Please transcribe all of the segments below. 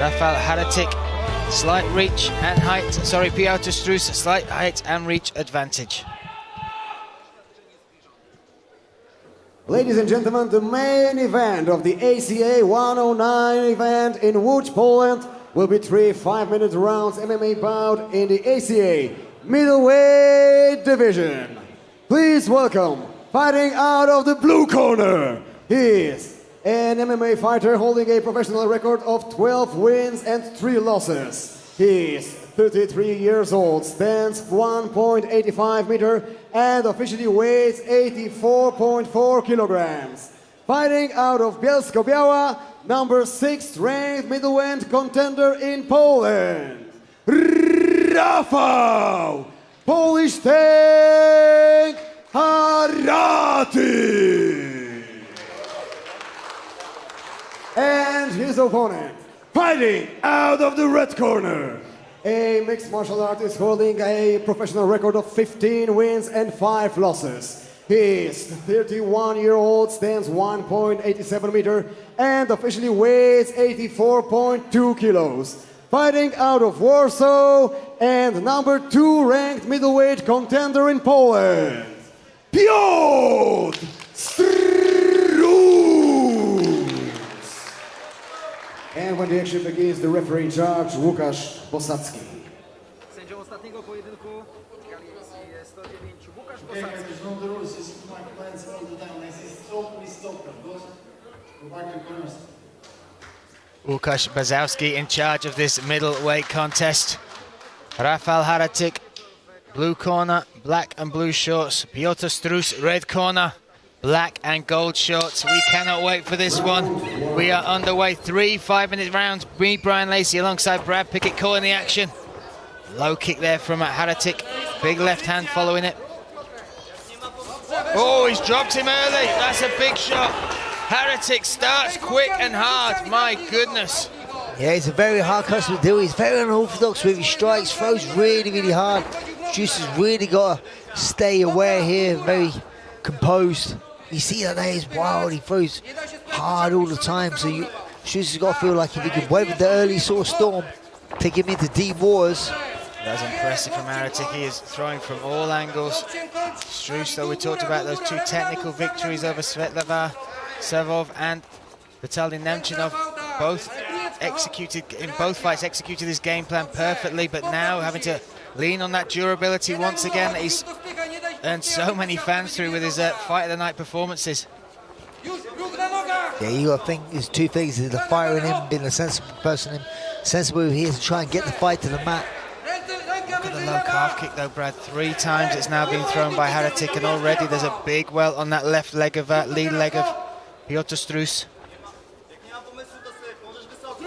Rafal Haratyk, slight reach and height. Sorry, Piotr Strus, slight height and reach advantage. Ladies and gentlemen, the main event of the ACA 109 event in Łódź, Poland will be 3 5-minute rounds MMA bout in the ACA middleweight division. Please welcome, fighting out of the blue corner, he is an MMA fighter holding a professional record of 12 wins and 3 losses. He is 33 years old, stands 1.85 meter and officially weighs 84.4 kilograms. Fighting out of Bielsko-Biała, number 6 ranked middleweight contender in Poland, Rafał Polish Tank Haratyk. And his opponent, fighting out of the red corner, a mixed martial artist holding a professional record of 15 wins and 5 losses. He is 31-year-old, stands 1.87 meter and officially weighs 84.2 kilos. Fighting out of Warsaw and number 2 ranked middleweight contender in Poland, Piotr Strus. And when the action begins, the referee in charge, Łukasz Posadzki. Sędzią ostatniego pojedynku w gali 109 Łukasz Okay, Posadzki. there's no rules, just my clients all the time. I say stop, we stop. Go back to corners. Łukasz Posadzki in charge of this middleweight contest. Rafal Haratyk, blue corner, black and blue shorts. Piotr Strus, red corner, black and gold shorts. We cannot wait for this one. We are underway, 3 5-minute rounds. Me, Brian Lacey, alongside Brad Pickett calling the action. Low kick there from Haratyk. Big left hand following it. Oh, he's dropped him early. That's a big shot. Haratyk starts quick and hard. My goodness. Yeah, he's a very hard customer to deal with. He's very unorthodox with his strikes, throws really, really hard. Strus has really got to stay aware here, very composed. You see that there, he's wild, he throws hard all the time, so Strus has got to feel like if he could weather the early sort of storm, take him into deep waters. That's impressive from Haratyk. He is throwing from all angles. Strus, though, we talked about those 2 technical victories over Svetlana Savov and Vitaly Nemchinov, both executed in both fights, executed his game plan perfectly, but now having to lean on that durability once again. He's earned so many fans through with his fight of the night performances. Yeah, you got to think there's 2 things: there's the fire in him, being a sensible person, sensible he is to try and get the fight to the mat. Look at the low calf kick though, Brad. 3 times it's now been thrown by Haratyk, and already there's a big welt on that left leg of lead leg of Piotr Strus.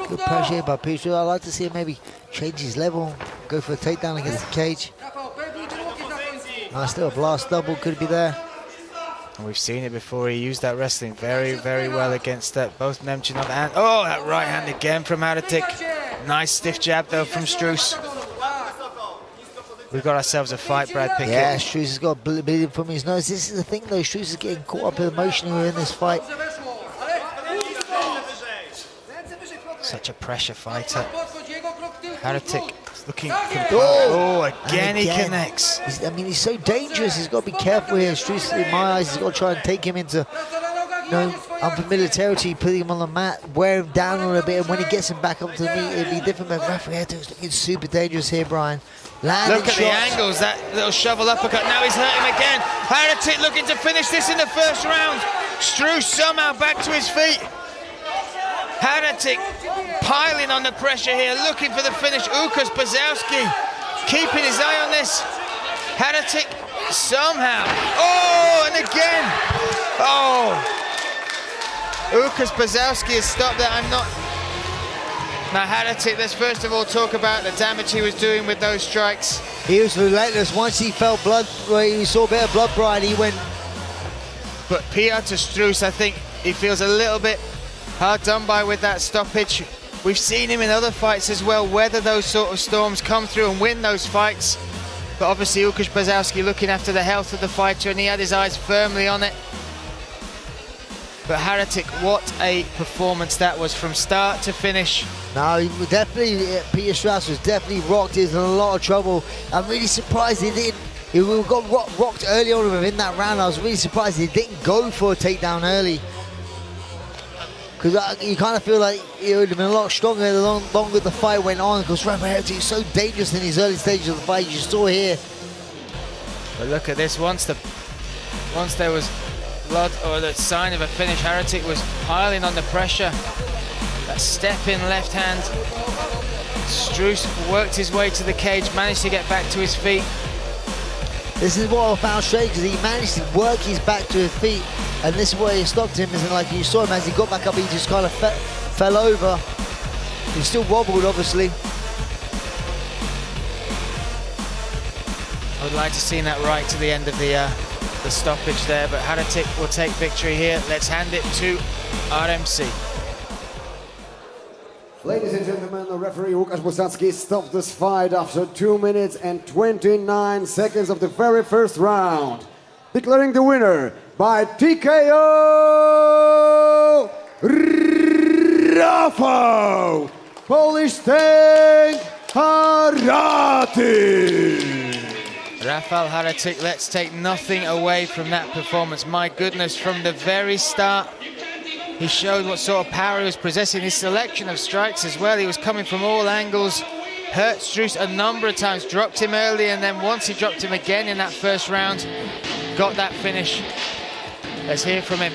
Good pressure by Piotr. I'd like to see him maybe change his level, go for a takedown against the cage. Nice little blast double could be there. And we've seen it before. He used that wrestling very, very well against both Nemchinov and... Oh, that right hand again from Haratyk. Nice stiff jab, though, from Strus. We've got ourselves a fight, Brad Pickett. Yeah, Strus has got bleeding from his nose. This is the thing, though. Strus is getting caught up emotionally in this fight. Such a pressure fighter. Haratyk looking... again he connects. He's so dangerous. He's got to be careful here. Strus, in my eyes, has got to try and take him into unfamiliar territory, putting him on the mat, wear him down a little bit, and when he gets him back up to the meat, it'll be different. But Rafal Haratyk's looking super dangerous here, Brian. Landing Look at shots. the angles, that little shovel uppercut. Now he's hurt him again. Haratyk looking to finish this in the first round. Strus somehow back to his feet. Haratyk piling on the pressure here, looking for the finish. Łukasz Posadzki keeping his eye on this. Haratyk somehow. Oh, and again. Oh. Łukasz Posadzki has stopped that. I'm not... Now Haratyk, let's first of all talk about the damage he was doing with those strikes. He was relentless. Once he felt blood, he saw a bit of blood, Brian, he went... But Piotr Strus, I think he feels a little bit hard done by with that stoppage. We've seen him in other fights as well, weather those sort of storms, come through and win those fights. But obviously Łukasz Posadzki looking after the health of the fighter, and he had his eyes firmly on it. But Haratyk, what a performance that was from start to finish. No, he was definitely, Piotr Strus was definitely rocked. He was in a lot of trouble. I'm really surprised he didn't. He got rocked early on within that round. I was really surprised he didn't go for a takedown early. Because you kind of feel like he would have been a lot stronger the longer the fight went on. Because Rafal Haratyk is so dangerous in his early stages of the fight. You saw here. But look at this. Once there was blood or the sign of a finish, Haratyk was piling on the pressure. That step in left hand. Strus worked his way to the cage, managed to get back to his feet. This is what I found strange, because he managed to work his back to his feet, and this is where he stopped him. Isn't like you saw him as he got back up, he just kind of fell over. He still wobbled, obviously. I would like to see that right to the end of the stoppage there, but Haratyk will take victory here. Let's hand it to RMC. Ladies and gentlemen, the referee Łukasz Bosacki stopped this fight after 2 minutes and 29 seconds of the very first round, declaring the winner by TKO, Rafał Polish Tank Haratyk. Rafal Haratyk, let's take nothing away from that performance. My goodness, from the very start, he showed what sort of power he was possessing. His selection of strikes as well. He was coming from all angles, hurt Strus a number of times, dropped him early, and then once he dropped him again in that first round, got that finish. Let's hear from him.